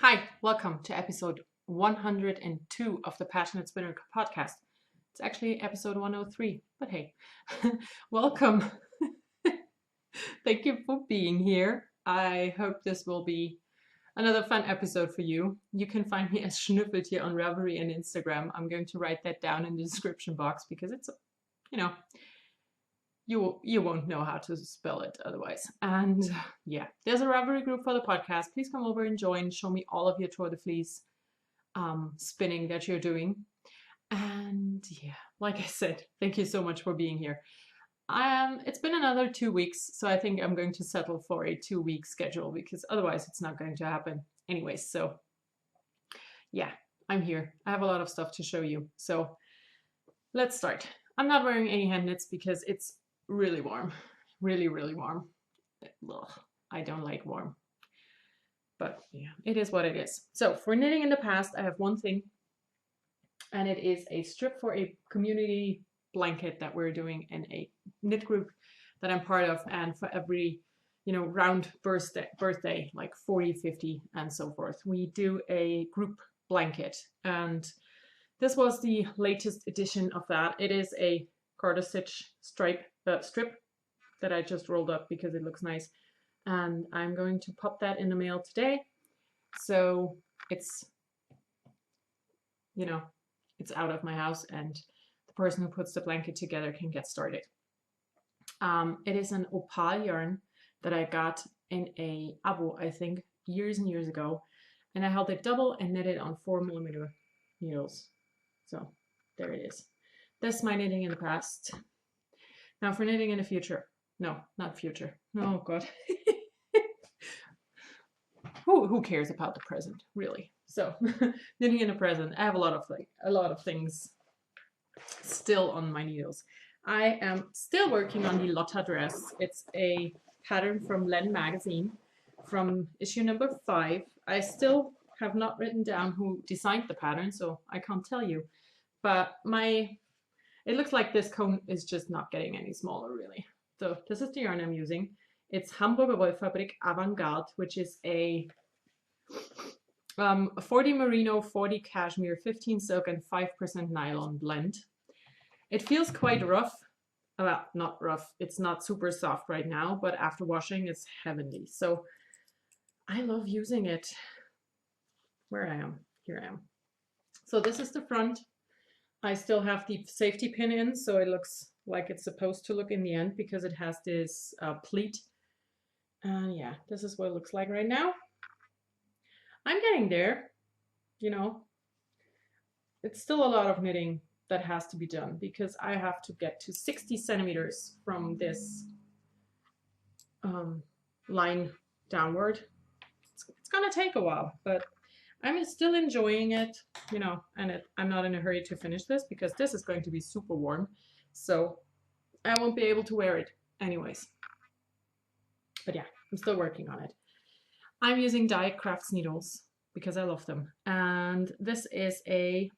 Hi, welcome to episode 102 of the Passionate Spinner podcast. It's actually episode 103, but hey, welcome. Thank you for being here. I hope this will be another fun episode for you. You can find me as Schnüffelt here on Ravelry and Instagram. I'm going to write that down in the description box because it's, you won't know how to spell it otherwise. And yeah, there's a Ravelry group for the podcast. Please come over and join. Show me all of your Tour de Fleece spinning that you're doing. And yeah, like I said, thank you so much for being here. It's been another 2 weeks, so I think I'm going to settle for a 2-week schedule because otherwise it's not going to happen. Anyways, so yeah, I'm here. I have a lot of stuff to show you. So let's start. I'm not wearing any hand knits because it's really warm, really warm. Ugh, I don't like warm, but yeah, it is what it is. So for knitting in the past, I have one thing, and it is a strip for a community blanket that we're doing in a knit group that I'm part of, and for every round birthday like 40, 50 and so forth, we do a group blanket. And this was the latest edition of that. It is a garter stitch strip that I just rolled up because it looks nice, and I'm going to pop that in the mail today, so it's it's out of my house and the person who puts the blanket together can get started. It is an opal yarn that I got in a abo, I think, years and years ago, and I held it double and knitted on 4mm needles. So there it is. That's my knitting in the past. Now for knitting in the future. No, not future. Oh God. Who cares about the present, really? So knitting in the present, I have a lot of things still on my needles. I am still working on the Lotta dress. It's a pattern from Len magazine from issue number 5. I still have not written down who designed the pattern, so I can't tell you. But it looks like this cone is just not getting any smaller, really. So this is the yarn I'm using. It's Hamburger Wollfabrik Avantgarde, which is a 40 merino, 40 cashmere, 15 silk, and 5% nylon blend. It feels quite rough. Well, not rough. It's not super soft right now, but after washing, it's heavenly. So I love using it. Where I am. Here I am. So this is the front. I still have the safety pin in, so it looks like it's supposed to look in the end because it has this pleat. Yeah, this is what it looks like right now. I'm getting there, It's still a lot of knitting that has to be done because I have to get to 60 centimeters from this line downward. It's gonna take a while, but I'm still enjoying it, and I'm not in a hurry to finish this because this is going to be super warm, so I won't be able to wear it anyways. But yeah, I'm still working on it. I'm using Diet Crafts needles because I love them, and this is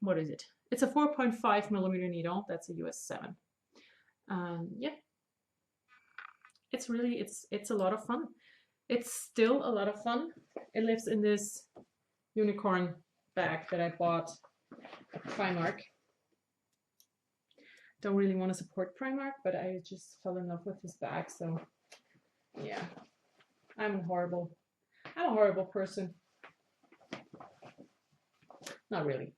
what is it? It's a 4.5mm needle. That's a US 7. Yeah, it's a lot of fun. It's still a lot of fun. It lives in this unicorn bag that I bought at Primark. Don't really want to support Primark, but I just fell in love with this bag, so yeah. I'm a horrible person. Not really.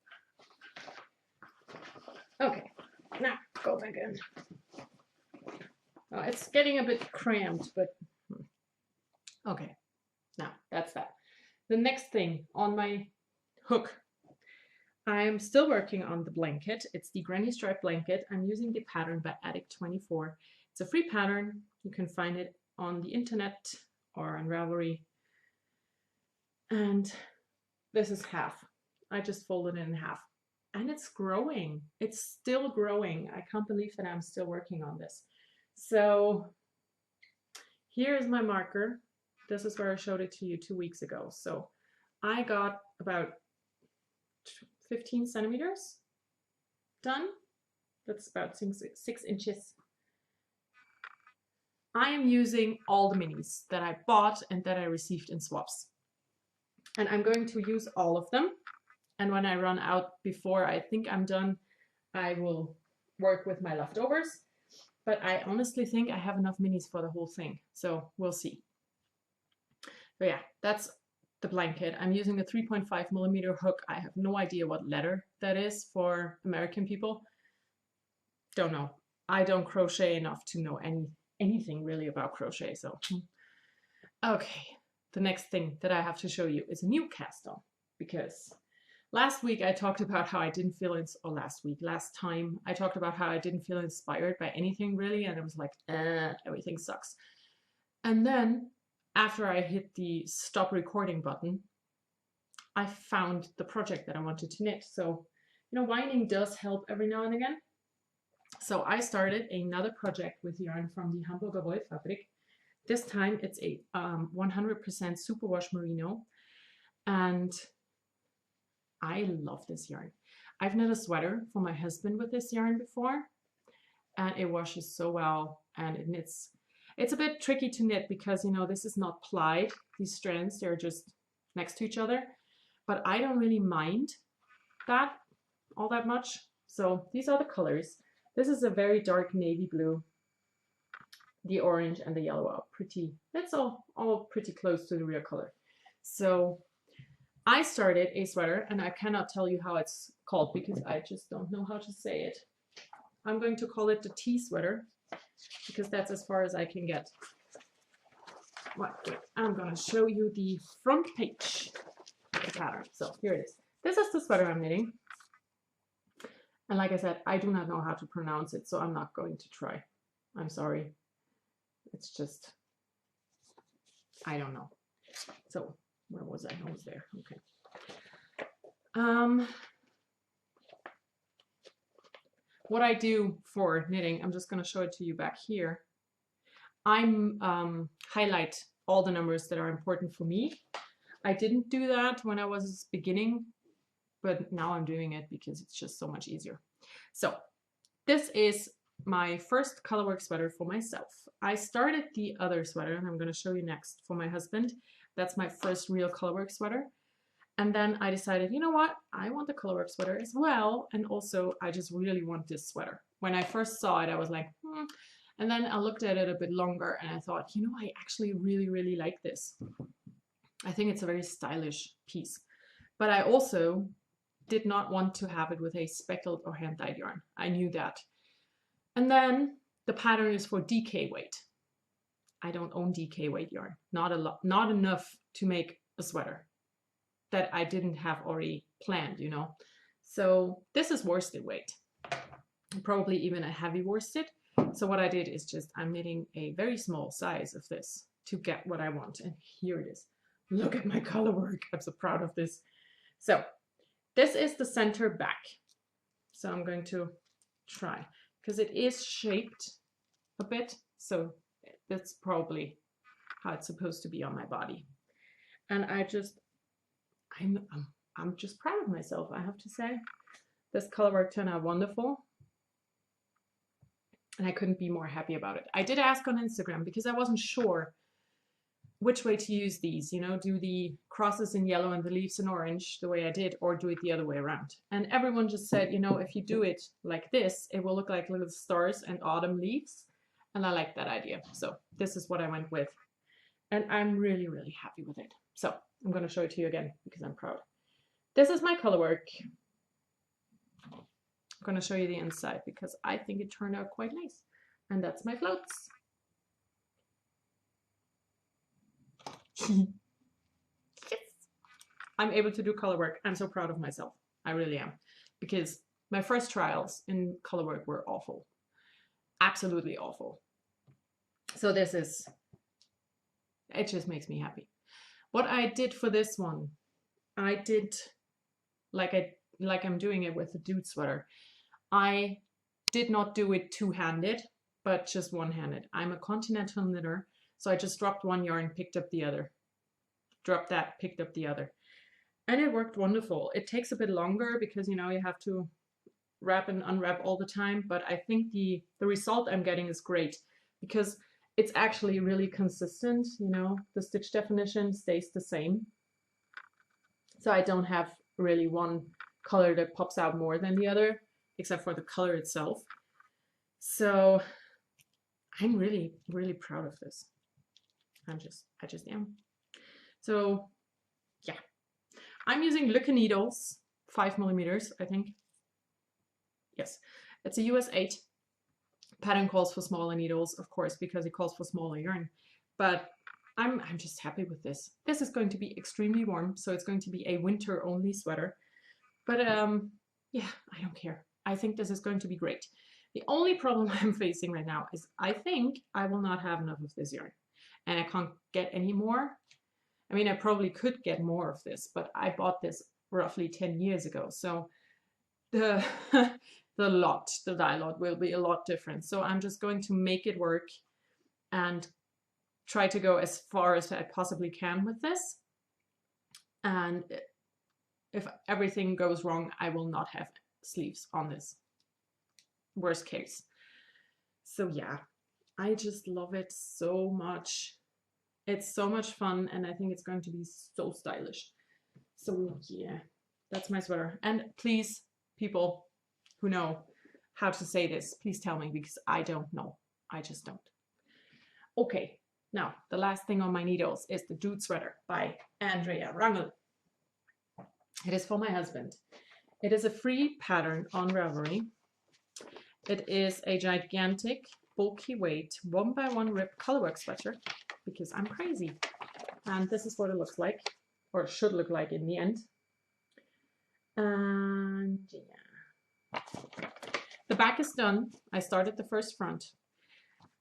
Okay, now go back in. It's getting a bit cramped, but okay. Now that's that. The next thing on my hook, I'm still working on the blanket. It's the Granny Stripe blanket. I'm using the pattern by Addict24. It's a free pattern. You can find it on the internet or on Ravelry. And this is half. I just folded it in half. And it's growing. It's still growing. I can't believe that I'm still working on this. So here is my marker. This is where I showed it to you 2 weeks ago. So I got about 15 centimeters done. That's about 6 inches. I am using all the minis that I bought and that I received in swaps. And I'm going to use all of them. And when I run out before I think I'm done, I will work with my leftovers. But I honestly think I have enough minis for the whole thing. So we'll see. But yeah, that's the blanket. I'm using a 3.5mm hook. I have no idea what letter that is for American people. Don't know. I don't crochet enough to know anything really about crochet. So, okay. The next thing that I have to show you is a new cast on, because last week I talked about how I didn't feel last time I talked about how I didn't feel inspired by anything really, and it was like, everything sucks. And then after I hit the stop recording button, I found the project that I wanted to knit. So, you know, whining does help every now and again. So I started another project with yarn from the Hamburger Wollfabrik. This time it's a 100% superwash merino, and I love this yarn. I've knit a sweater for my husband with this yarn before, and it washes so well, and it knits. It's a bit tricky to knit because, you know, this is not plied. These strands, they're just next to each other, but I don't really mind that all that much. So these are the colors. This is a very dark navy blue. The orange and the yellow are pretty, that's all pretty close to the real color. So I started a sweater, and I cannot tell you how it's called because I just don't know how to say it. I'm going to call it the tea sweater because that's as far as I can get. I'm going to show you the front page of the pattern. So here it is. This is the sweater I'm knitting. And like I said, I do not know how to pronounce it, so I'm not going to try. I'm sorry. It's just, I don't know. So where was I? I was there. Okay. What I do for knitting, I'm just going to show it to you back here. I'm highlight all the numbers that are important for me. I didn't do that when I was beginning, but now I'm doing it because it's just so much easier. So this is my first colorwork sweater for myself. I started the other sweater, and I'm going to show you next, for my husband. That's my first real colorwork sweater. And then I decided, you know what, I want the colorwork sweater as well. And also I just really want this sweater. When I first saw it, I was like, And then I looked at it a bit longer and I thought, you know, I actually really, really like this. I think it's a very stylish piece. But I also did not want to have it with a speckled or hand-dyed yarn. I knew that. And then the pattern is for DK weight. I don't own DK weight yarn. Not a lot, not enough to make a sweater that I didn't have already planned, you know. So this is worsted weight, probably even a heavy worsted. So what I did is just, I'm knitting a very small size of this to get what I want. And here it is. Look at my color work. I'm so proud of this. So this is the center back. So I'm going to try, because it is shaped a bit. So that's probably how it's supposed to be on my body. And I'm just proud of myself, I have to say. This color work turned out wonderful. And I couldn't be more happy about it. I did ask on Instagram because I wasn't sure which way to use these, you know, do the crosses in yellow and the leaves in orange the way I did, or do it the other way around. And everyone just said, you know, if you do it like this, it will look like little stars and autumn leaves. And I like that idea. So this is what I went with. And I'm really, really happy with it. So I'm going to show it to you again because I'm proud. This is my color work. I'm going to show you the inside because I think it turned out quite nice. And that's my floats. Yes. I'm able to do color work. I'm so proud of myself. I really am. Because my first trials in color work were awful. Absolutely awful. So this is, it just makes me happy. What I did for this one, I did like I'm doing it with the dude sweater. I did not do it two-handed, but just one-handed. I'm a continental knitter, so I just dropped one yarn, picked up the other. Dropped that, picked up the other. And it worked wonderful. It takes a bit longer because, you know, you have to wrap and unwrap all the time, but I think the result I'm getting is great because it's actually really consistent, you know, the stitch definition stays the same. So I don't have really one color that pops out more than the other, except for the color itself. So I'm really, really proud of this. I just am. So yeah, I'm using Lücke needles, 5mm, I think. Yes, it's a US 8. Pattern calls for smaller needles, of course, because it calls for smaller yarn. But I'm just happy with this. This is going to be extremely warm, so it's going to be a winter-only sweater. But yeah, I don't care. I think this is going to be great. The only problem I'm facing right now is I think I will not have enough of this yarn, and I can't get any more. I mean, I probably could get more of this, but I bought this roughly 10 years ago, so the the dye lot will be a lot different. So I'm just going to make it work and try to go as far as I possibly can with this. And if everything goes wrong, I will not have sleeves on this. Worst case. So yeah, I just love it so much. It's so much fun, and I think it's going to be so stylish. So yeah, that's my sweater. And please, people who know how to say this, please tell me, because I don't know. I just don't. Okay, now the last thing on my needles is the Dude Sweater by Andrea, Raghu. It is for my husband. It is a free pattern on Ravelry. It is a gigantic, bulky weight, 1x1 rip colorwork sweater, because I'm crazy. And this is what it looks like, or it should look like in the end. And yeah. The back is done. I started the first front.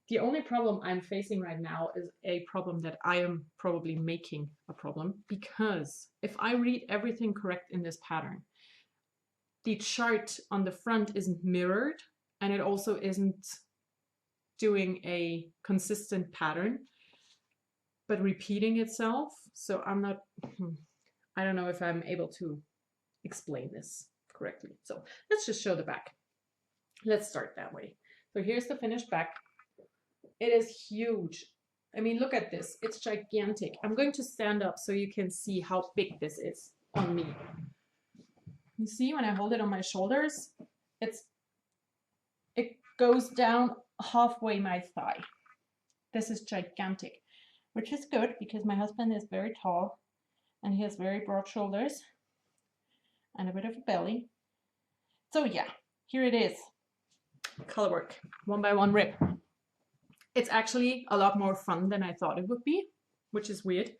The only problem I'm facing right now is a problem that I am probably making a problem, because if I read everything correct in this pattern, the chart on the front isn't mirrored, and it also isn't doing a consistent pattern, but repeating itself. So I don't know if I'm able to explain this correctly. So let's just show the back. Let's start that way. So here's the finished back. It is huge. I mean, look at this. It's gigantic. I'm going to stand up so you can see how big this is on me. You see, when I hold it on my shoulders, it goes down halfway my thigh. This is gigantic, which is good because my husband is very tall and he has very broad shoulders and a bit of a belly. So yeah, here it is. Colorwork, 1x1 rip. It's actually a lot more fun than I thought it would be, which is weird.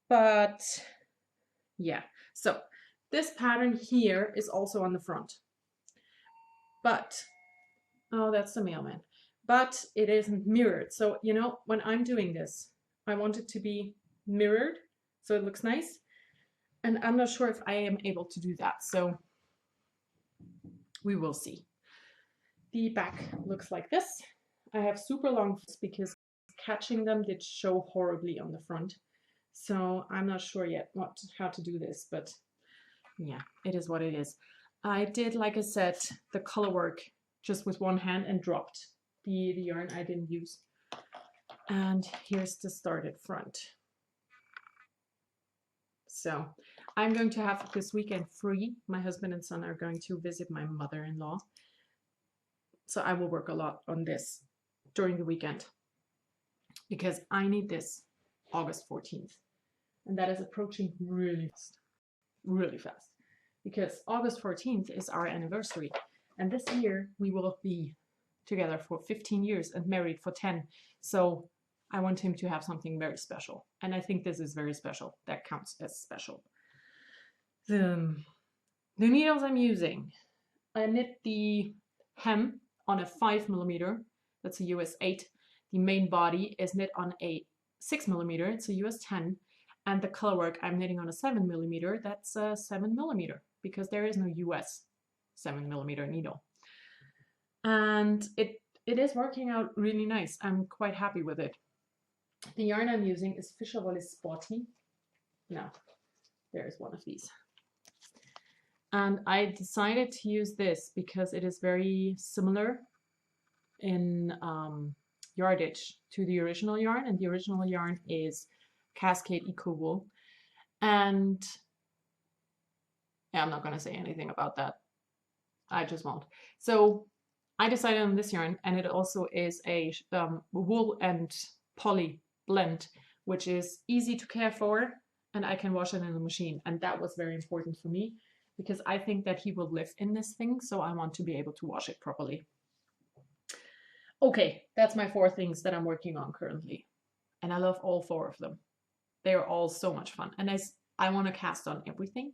But yeah, so this pattern here is also on the front. But, oh, that's the mailman. But it isn't mirrored. So, you know, when I'm doing this, I want it to be mirrored so it looks nice. And I'm not sure if I am able to do that. So we will see. The back looks like this. I have super long feet because catching them did show horribly on the front. So I'm not sure yet how to do this, but yeah, it is what it is. I did, like I said, the color work just with one hand and dropped the yarn I didn't use. And here's the started front. So I'm going to have this weekend free. My husband and son are going to visit my mother-in-law. So I will work a lot on this during the weekend because I need this August 14th. And that is approaching really fast because August 14th is our anniversary. And this year we will be together for 15 years and married for 10. So I want him to have something very special. And I think this is very special. That counts as special. The needles I'm using, I knit the hem on a 5mm. That's a US 8. The main body is knit on a 6mm. It's a US 10. And the color work I'm knitting on a 7mm. That's a 7mm because there is no US 7mm needle. And it is working out really nice. I'm quite happy with it. The yarn I'm using is Fisher Wallace Sporty. Now, there's one of these. And I decided to use this because it is very similar in yardage to the original yarn. And the original yarn is Cascade Eco Wool. And Yeah, I'm not going to say anything about that. I just won't. So I decided on this yarn, and it also is a wool and poly blend, which is easy to care for, and I can wash it in the machine. And that was very important for me because I think that he will live in this thing, so I want to be able to wash it properly. Okay, that's my 4 things that I'm working on currently. And I love all 4 of them. They are all so much fun. And I want to cast on everything,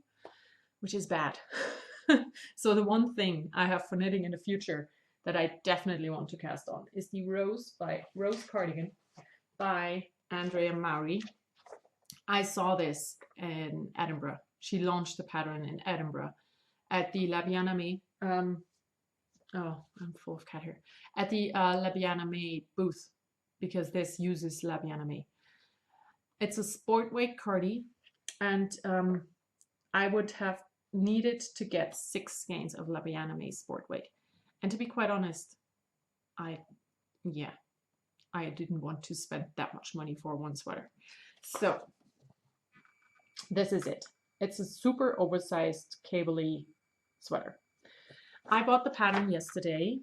which is bad. So the one thing I have for knitting in the future that I definitely want to cast on is the Rose Cardigan by Andrea Maury. I saw this in Edinburgh. She launched the pattern in Edinburgh at the La Bien-Aimée. Oh, I'm full of cat hair. At the La Bien-Aimée booth, because this uses La Bien-Aimée. It's a sport weight cardi, and I would have needed to get 6 skeins of La Bien-Aimée sport weight. And to be quite honest, I didn't want to spend that much money for one sweater. So this is it. It's a super oversized cable-y sweater. I bought the pattern yesterday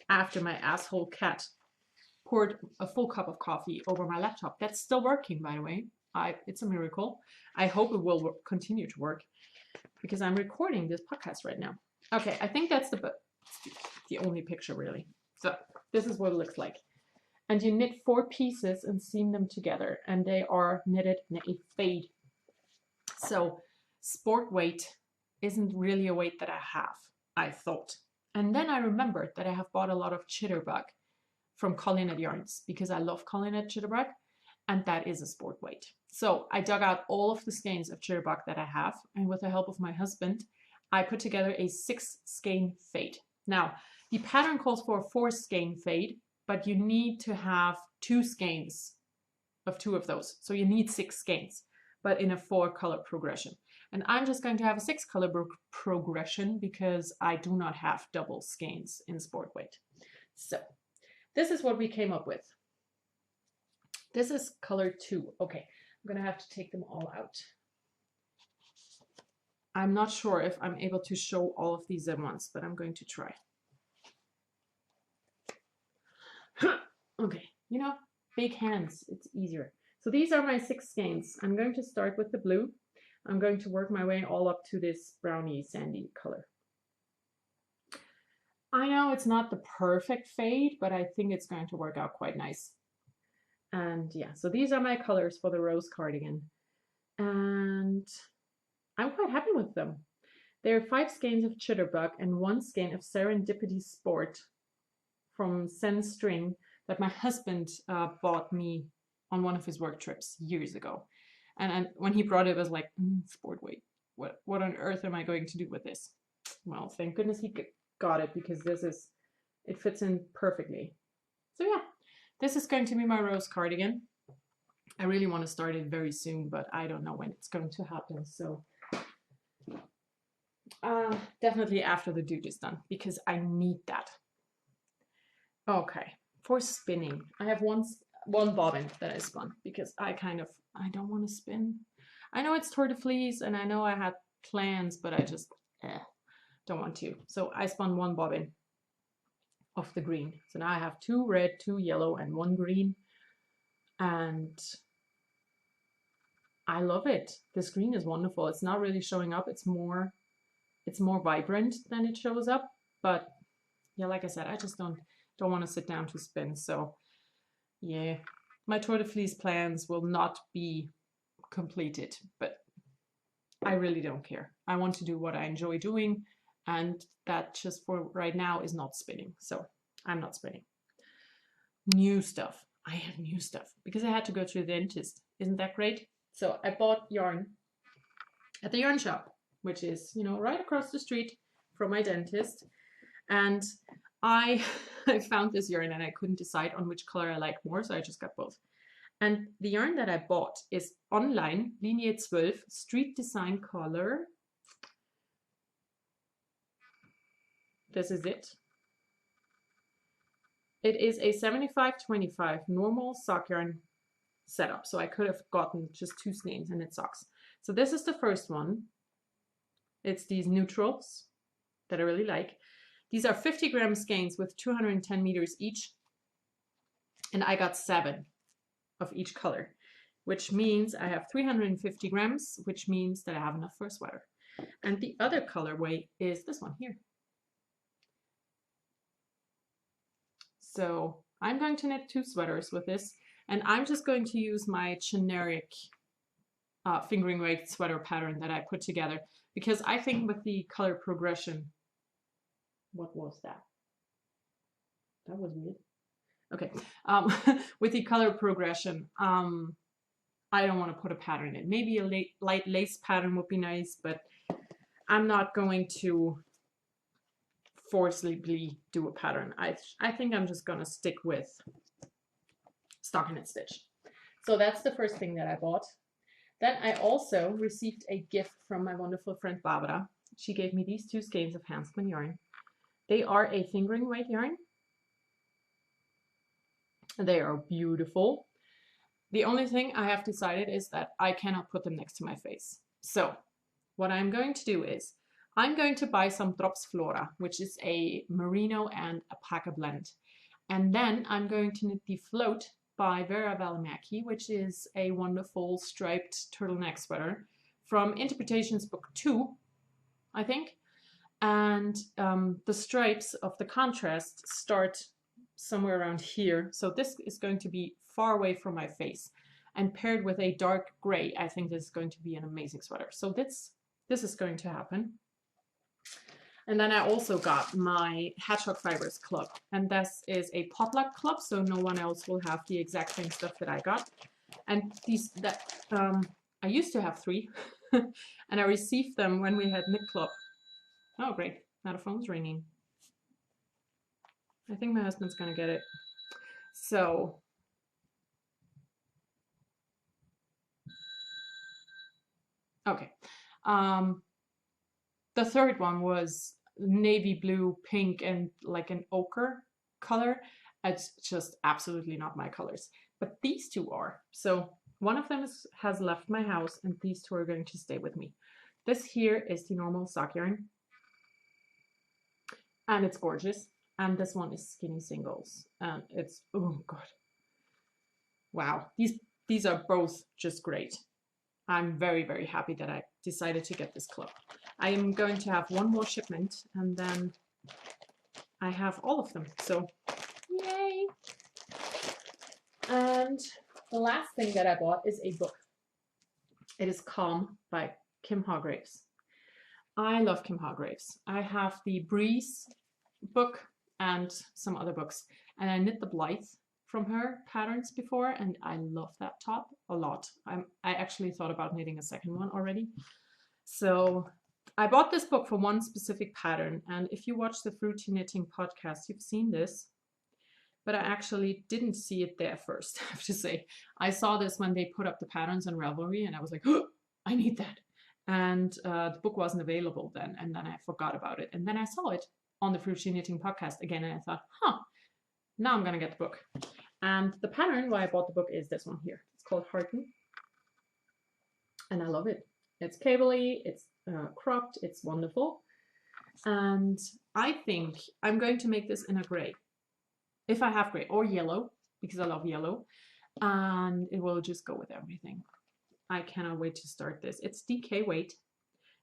after my asshole cat poured a full cup of coffee over my laptop. That's still working, by the way. It's a miracle. I hope it will continue to work because I'm recording this podcast right now. Okay, I think that's the only picture really. So this is what it looks like. And you knit 4 pieces and seam them together, and they are knitted in a fade. So sport weight isn't really a weight that I have, I thought. And then I remembered that I have bought a lot of Chitterbug from Collin Yarns because I love Collin Chitterbug, and that is a sport weight. So I dug out all of the skeins of Chitterbug that I have, and with the help of my husband, I put together a 6 skein fade. Now, the pattern calls for a 4 skein fade, but you need to have 2 skeins of 2 of those. So you need 6 skeins, but in a 4 color progression. And I'm just going to have a 6 color progression because I do not have double skeins in sport weight. So this is what we came up with. This is color 2. Okay, I'm gonna have to take them all out. I'm not sure if I'm able to show all of these at once, but I'm going to try. Okay, you know, big hands, it's easier. So these are my 6 skeins. I'm going to start with the blue. I'm going to work my way all up to this browny sandy color. I know it's not the perfect fade, but I think it's going to work out quite nice. And yeah, so these are my colors for the Rose cardigan. And I'm quite happy with them. There are 5 skeins of Chitterbug and 1 skein of Serendipity Sport from Sen String that my husband bought me on one of his work trips years ago. And when he brought it, I was like, sport weight. What on earth am I going to do with this? Well, thank goodness he got it because it fits in perfectly. So yeah, this is going to be my Rose cardigan. I really want to start it very soon, but I don't know when it's going to happen. So definitely after the dude is done because I need that. Okay, for spinning, I have one bobbin that I spun because I don't want to spin. I know it's Tour de Fleece and I know I had plans, but I just don't want to. So I spun 1 bobbin of the green. So now I have 2 red, 2 yellow, and 1 green. And I love it. This green is wonderful. It's not really showing up. It's more vibrant than it shows up. But yeah, like I said, I just don't want to sit down to spin. So yeah, my Tour de Fleece plans will not be completed, but I really don't care. I want to do what I enjoy doing, and that just for right now is not spinning. So I'm not spinning. New stuff. I have new stuff because I had to go to the dentist. Isn't that great? So I bought yarn at the yarn shop, which is, you know, right across the street from my dentist. And I found this yarn and I couldn't decide on which color I like more, so I just got both. And the yarn that I bought is online, Linie 12, Street Design color. This is it. It is a 75-25 normal sock yarn setup. So I could have gotten just 2 skeins and it socks. So this is the first one. It's these neutrals that I really like. These are 50 gram skeins with 210 meters each. And I got 7 of each color, which means I have 350 grams, which means that I have enough for a sweater. And the other colorway is this one here. So I'm going to knit 2 sweaters with this, and I'm just going to use my generic fingering weight sweater pattern that I put together, because I think with the color progression, what was that? That was weird. Okay, with the color progression, I don't want to put a pattern in. Maybe a light lace pattern would be nice, but I'm not going to forcibly do a pattern. I think I'm just going to stick with stockinette stitch. So that's the first thing that I bought. Then I also received a gift from my wonderful friend Barbara. She gave me these 2 skeins of handspun yarn. They are a fingering weight yarn. They are beautiful. The only thing I have decided is that I cannot put them next to my face. So what I'm going to do is I'm going to buy some Drops Flora, which is a merino and alpaca blend. And then I'm going to knit the Float by Vera Välimäki, which is a wonderful striped turtleneck sweater from Interpretations Book 2, I think. And the stripes of the contrast start somewhere around here. So this is going to be far away from my face. And paired with a dark gray, I think this is going to be an amazing sweater. So this is going to happen. And then I also got my Hedgehog Fibers club. And this is a potluck club, so no one else will have the exact same stuff that I got. And these that I used to have 3. And I received them when we had knit club. Oh, great. Now the phone's ringing. I think my husband's going to get it. So okay. The third one was navy blue, pink, and like an ochre color. It's just absolutely not my colors. But these 2 are. So one of them has left my house, and these 2 are going to stay with me. This here is the normal sock yarn. And it's gorgeous. And this one is skinny singles. And it's, oh God. Wow. These are both just great. I'm very, very happy that I decided to get this club. I am going to have 1 more shipment, and then I have all of them. So, yay! And the last thing that I bought is a book. It is Calm by Kim Hargreaves. I love Kim Hargreaves. I have the Breeze book and some other books, and I knit the Blythe from her patterns before, and I love that top a lot. I actually thought about knitting a second one already. So I bought this book for one specific pattern, and if you watch the Fruity Knitting podcast, you've seen this, but I actually didn't see it there first, I have to say. I saw this when they put up the patterns on Ravelry, and I was like, oh, I need that. And the book wasn't available then, and then I forgot about it. And then I saw it on the Fruity Knitting podcast again, and I thought, huh, now I'm gonna get the book. And the pattern why I bought the book is this one here. It's called Hearten, and I love it. It's cable-y, it's cropped, it's wonderful. And I think I'm going to make this in a gray. If I have gray, or yellow, because I love yellow. And it will just go with everything. I cannot wait to start this. It's DK weight,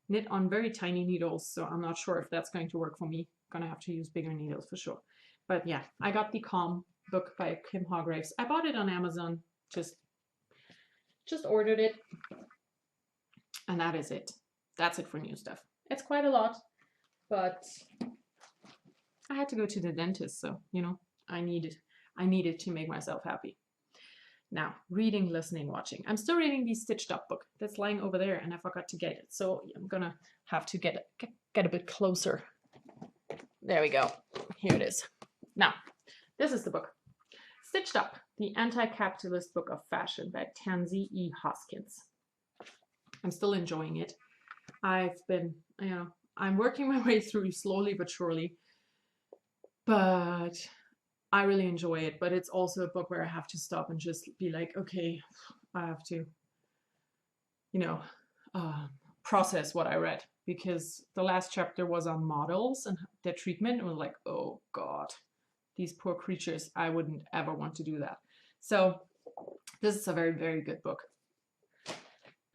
knit on very tiny needles, so I'm not sure if that's going to work for me. I'm gonna have to use bigger needles for sure. But yeah, I got the Calm book by Kim Hargreaves. I bought it on Amazon, just ordered it. And that is it. That's it for new stuff. It's quite a lot, but I had to go to the dentist, so you know, I needed to make myself happy. Now, reading, listening, watching. I'm still reading the Stitched Up book that's lying over there, and I forgot to get it, so I'm gonna have to get a bit closer. There we go. Here it is. Now, this is the book. Stitched Up, the Anti-Capitalist Book of Fashion by Tansy E. Hoskins. I'm still enjoying it. I've been, I'm working my way through slowly but surely, but I really enjoy it. But it's also a book where I have to stop and just be like, okay, I have to, process what I read, because the last chapter was on models and their treatment. It was like, oh God, these poor creatures, I wouldn't ever want to do that. So this is a very, very good book.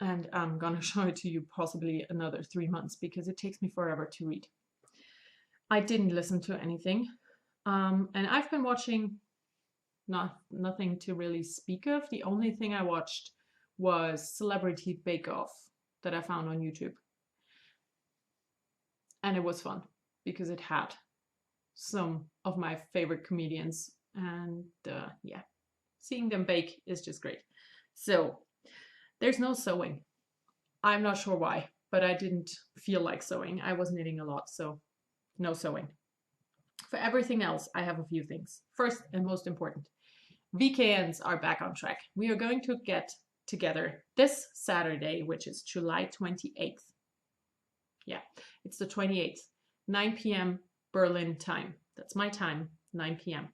And I'm gonna show it to you possibly another 3 months because it takes me forever to read. I didn't listen to anything. And I've been watching nothing to really speak of. The only thing I watched was Celebrity Bake Off that I found on YouTube. And it was fun because it had some of my favorite comedians, and yeah, seeing them bake is just great. So there's no sewing. I'm not sure why, but I didn't feel like sewing. I was knitting a lot, so no sewing. For everything else, I have a few things. First and most important, VKNs are back on track. We are going to get together this Saturday, which is July 28th. Yeah, it's the 28th, 9 p.m. Berlin time. That's my time, 9 p.m.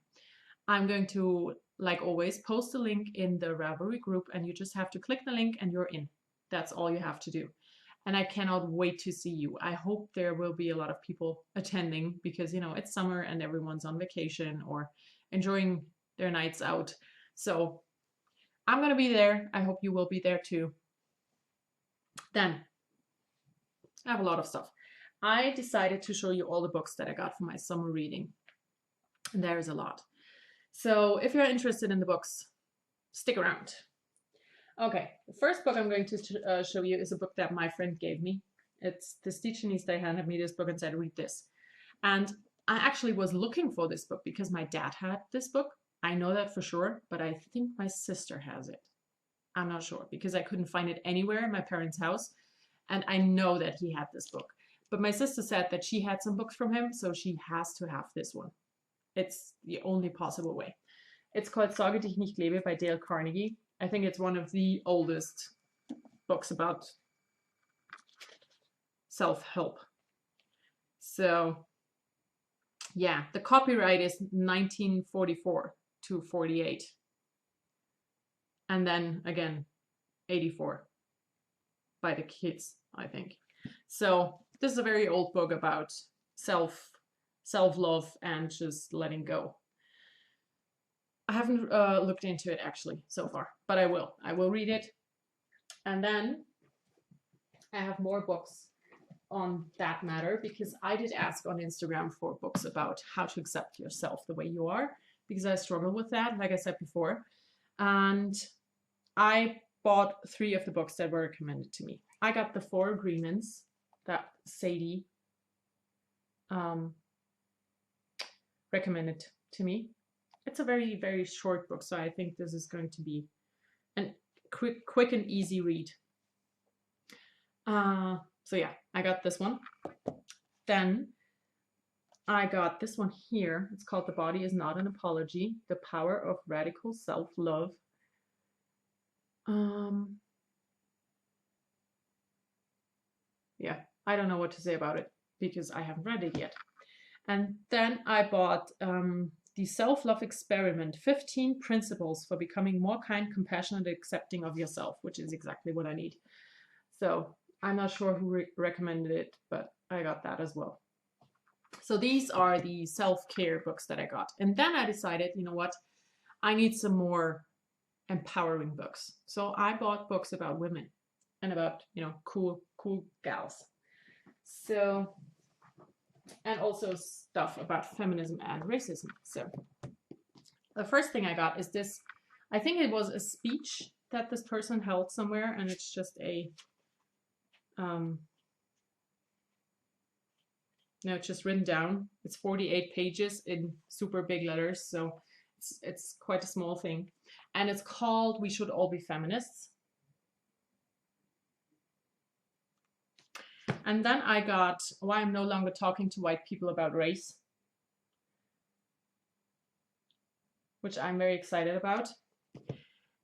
I'm going to, like always, post a link in the Ravelry group, and you just have to click the link and you're in. That's all you have to do. And I cannot wait to see you. I hope there will be a lot of people attending because, you know, it's summer and everyone's on vacation or enjoying their nights out. So I'm going to be there. I hope you will be there too. Then I have a lot of stuff. I decided to show you all the books that I got for my summer reading. And there's a lot. So if you're interested in the books, stick around. Okay, the first book I'm going to show you is a book that my friend gave me. It's the Stitchinese. They handed me this book and said, read this. And I actually was looking for this book because my dad had this book. I know that for sure, but I think my sister has it. I'm not sure because I couldn't find it anywhere in my parents' house. And I know that he had this book. But my sister said that she had some books from him, so she has to have this one. It's the only possible way. It's called Sorge dich nicht lebe by Dale Carnegie. I think it's one of the oldest books about self-help. So yeah, the copyright is 1944 to 48. And then again, 84 by the kids, I think. So this is a very old book about self-love and just letting go. I haven't looked into it actually so far, but I will. I will read it. And then I have more books on that matter because I did ask on Instagram for books about how to accept yourself the way you are because I struggle with that, like I said before. And I bought 3 of the books that were recommended to me. I got the 4 Agreements that Sadie recommended to me. It's a very, very short book, so I think this is going to be a quick and easy read. So yeah, I got this one. Then I got this one here. It's called The Body is Not an Apology, The Power of Radical Self-Love. Yeah, I don't know what to say about it because I haven't read it yet. And then I bought The Self-Love Experiment, 15 Principles for Becoming More Kind, Compassionate, and Accepting of Yourself, which is exactly what I need. So I'm not sure who recommended it, but I got that as well. So these are the self-care books that I got. And then I decided, you know what, I need some more empowering books. So I bought books about women and about, you know, cool gals. So, and also stuff about feminism and racism. So the first thing I got is this. I think it was a speech that this person held somewhere, and it's just a no, it's just written down. It's 48 pages in super big letters, so it's quite a small thing. And it's called We Should All Be Feminists. And then I got Why I'm No Longer Talking to White People About Race, which I'm very excited about.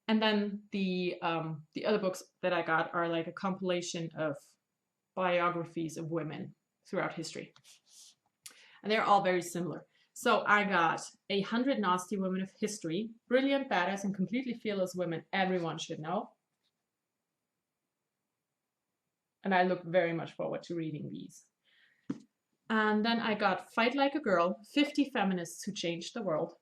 And then the other books that I got are like a compilation of biographies of women throughout history. And they're all very similar. So I got 100 Nasty Women of History, Brilliant, Badass, and Completely Fearless Women Everyone Should Know. And I look very much forward to reading these. And then I got Fight Like a Girl, 50 Feminists Who Changed the World.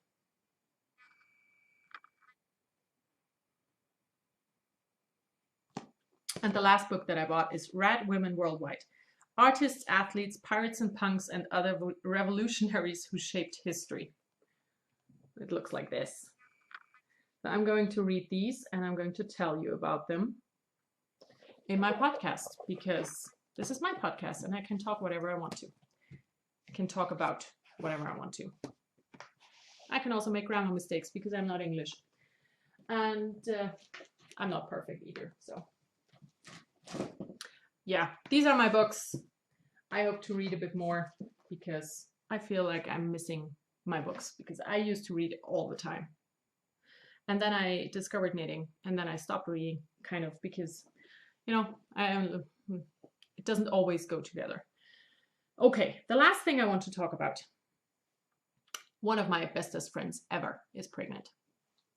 And the last book that I bought is Rad Women Worldwide, Artists, Athletes, Pirates and Punks, and Other Revolutionaries Who Shaped History. It looks like this. So I'm going to read these and I'm going to tell you about them in my podcast, because this is my podcast and I can talk whatever I want to. I can talk about whatever I want to. I can also make grammar mistakes because I'm not English. And I'm not perfect either. So yeah, these are my books. I hope to read a bit more because I feel like I'm missing my books, because I used to read all the time. And then I discovered knitting, and then I stopped reading, kind of, because, you know, it doesn't always go together. Okay, the last thing I want to talk about. One of my bestest friends ever is pregnant.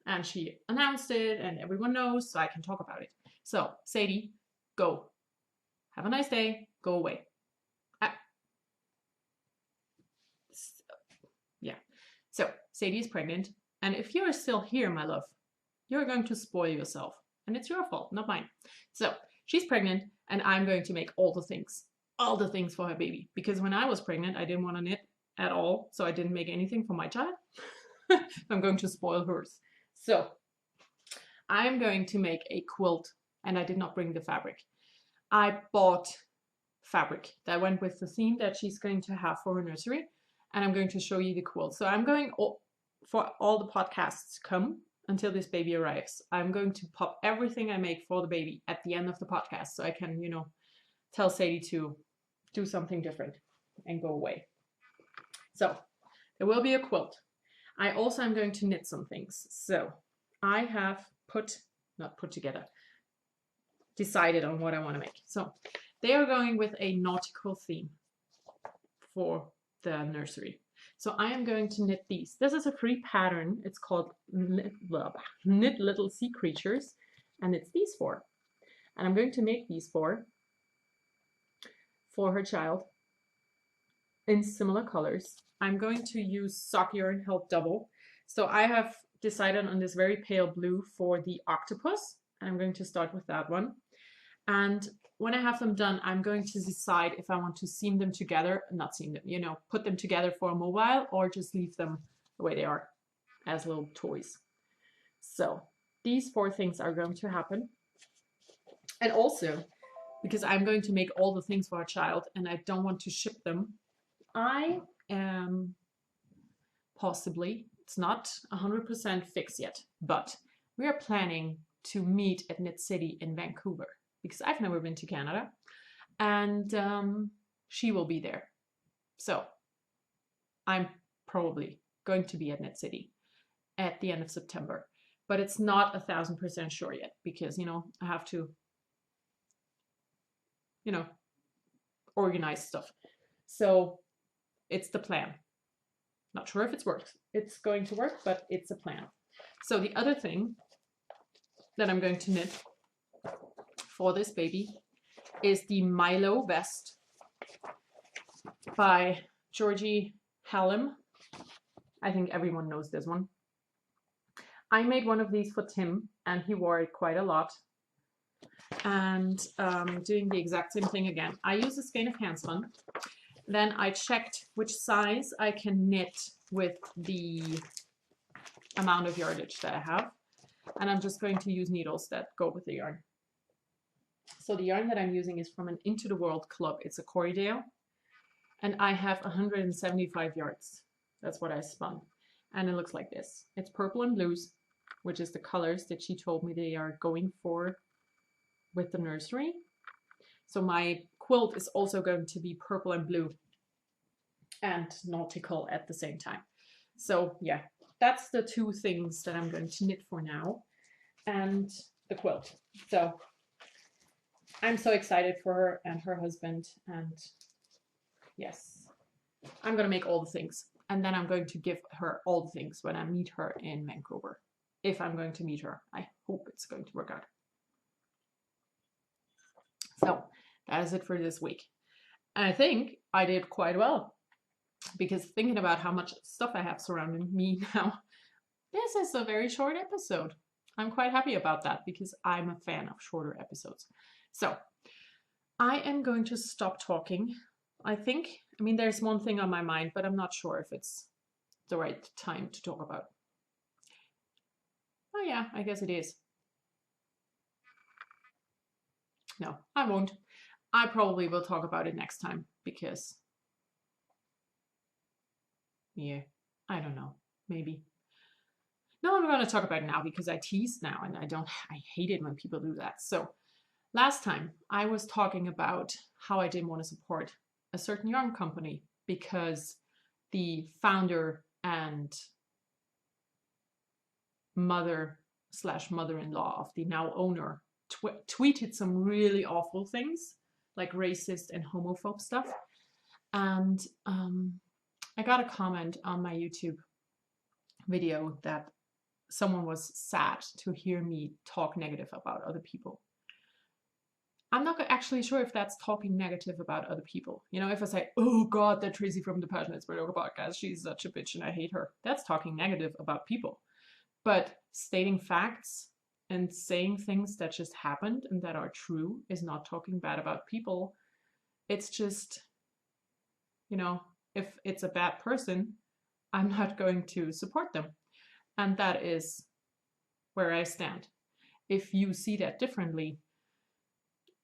And she announced it, and everyone knows, so I can talk about it. So, Sadie, go. Have a nice day. Go away. Yeah. So, Sadie is pregnant. And if you're still here, my love, you're going to spoil yourself. And it's your fault, not mine. So, she's pregnant, and I'm going to make all the things for her baby. Because when I was pregnant, I didn't want to knit at all. So I didn't make anything for my child. I'm going to spoil hers. So, I'm going to make a quilt, and I did not bring the fabric. I bought fabric that went with the theme that she's going to have for her nursery, and I'm going to show you the quilt. So I'm going, for all the podcasts to come until this baby arrives, I'm going to pop everything I make for the baby at the end of the podcast, so I can, you know, tell Sadie to do something different and go away. So there will be a quilt. I also am going to knit some things. So I have decided on what I want to make. So they are going with a nautical theme for the nursery. So I am going to knit these. This is a free pattern. It's called Knit Little Sea Creatures, and it's these four. And I'm going to make these four for her child in similar colors. I'm going to use sock yarn held double. So I have decided on this very pale blue for the octopus, and I'm going to start with that one. And when I have them done, I'm going to decide if I want to seam them together, not seam them, you know, put them together for a mobile, or just leave them the way they are as little toys. So these four things are going to happen. And also, because I'm going to make all the things for a child and I don't want to ship them, I am possibly, it's not 100% fixed yet, but we are planning to meet at Knit City in Vancouver, because I've never been to Canada, and she will be there. So I'm probably going to be at Knit City at the end of September, but it's not 1000% sure yet, because, you know, I have to, you know, organize stuff. So it's the plan. Not sure if it's going to work, but it's a plan. So the other thing that I'm going to knit for this baby is the Milo vest by Georgie Hallam. I think everyone knows this one. I made one of these for Tim, and he wore it quite a lot. And doing the exact same thing again. I use a skein of handspun. Then I checked which size I can knit with the amount of yardage that I have. And I'm just going to use needles that go with the yarn. So the yarn that I'm using is from an Into the World club. It's a Corriedale. And I have 175 yards. That's what I spun. And it looks like this. It's purple and blues, which is the colors that she told me they are going for with the nursery. So my quilt is also going to be purple and blue and nautical at the same time. So yeah, that's the two things that I'm going to knit for now, and the quilt. So I'm so excited for her and her husband, and yes, I'm going to make all the things, and then I'm going to give her all the things when I meet her in Vancouver. If I'm going to meet her, I hope it's going to work out. So that is it for this week. And I think I did quite well, because thinking about how much stuff I have surrounding me now, this is a very short episode. I'm quite happy about that because I'm a fan of shorter episodes. So I am going to stop talking. I mean, there's one thing on my mind, but I'm not sure if it's the right time to talk about. Oh yeah, I guess it is. No, I won't. I probably will talk about it next time because, yeah, I don't know, maybe. No, I'm going to talk about it now because I teased now and I hate it when people do that. So last time I was talking about how I didn't want to support a certain yarn company because the founder and mother/mother-in-law of the now owner tweeted some really awful things, like racist and homophobe stuff. And I got a comment on my YouTube video that someone was sad to hear me talk negative about other people. I'm not actually sure if that's talking negative about other people. You know, if I say, oh God, that Tracy from the PassioKnit podcast, she's such a bitch and I hate her. That's talking negative about people. But stating facts and saying things that just happened and that are true is not talking bad about people. It's just, you know, if it's a bad person, I'm not going to support them. And that is where I stand. If you see that differently,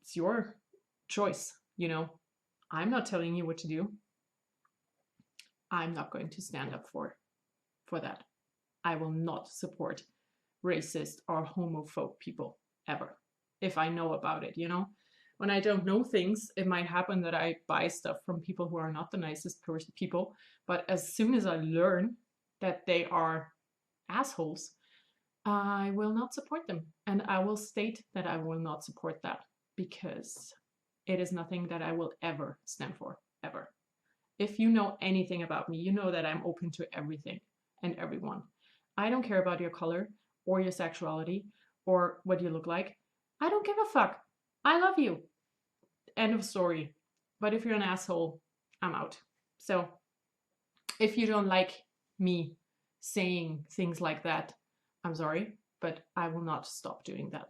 it's your choice. You know, I'm not telling you what to do. I'm not going to stand up for that. I will not support racist or homophobe people ever. If I know about it, you know, when I don't know things, it might happen that I buy stuff from people who are not the nicest people. But as soon as I learn that they are assholes, I will not support them. And I will state that I will not support that because it is nothing that I will ever stand for, ever. If you know anything about me, you know that I'm open to everything and everyone. I don't care about your color or your sexuality or what you look like. I don't give a fuck. I love you. End of story. But if you're an asshole, I'm out. So if you don't like me saying things like that, I'm sorry, but I will not stop doing that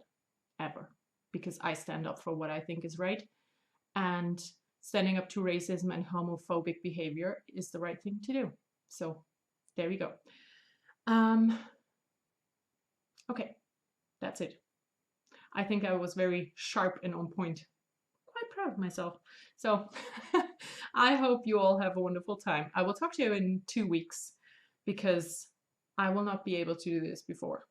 ever because I stand up for what I think is right. And standing up to racism and homophobic behavior is the right thing to do. So there we go. Okay, that's it. I think I was very sharp and on point. Quite proud of myself. So I hope you all have a wonderful time. I will talk to you in 2 weeks because I will not be able to do this before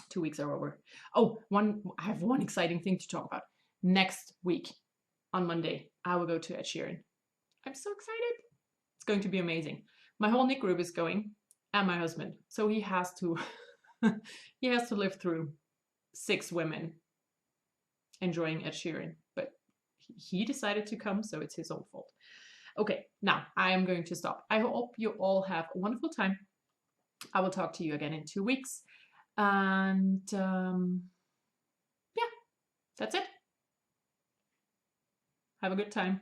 2 weeks are over. Oh, I have one exciting thing to talk about. Next week on Monday, I will go to Ed Sheeran. I'm so excited. It's going to be amazing. My whole knit group is going and my husband. So he has to he has to live through 6 women enjoying Ed Sheeran, but he decided to come, so it's his own fault. Okay, now I am going to stop. I hope you all have a wonderful time. I will talk to you again in 2 weeks. And yeah, that's it. Have a good time.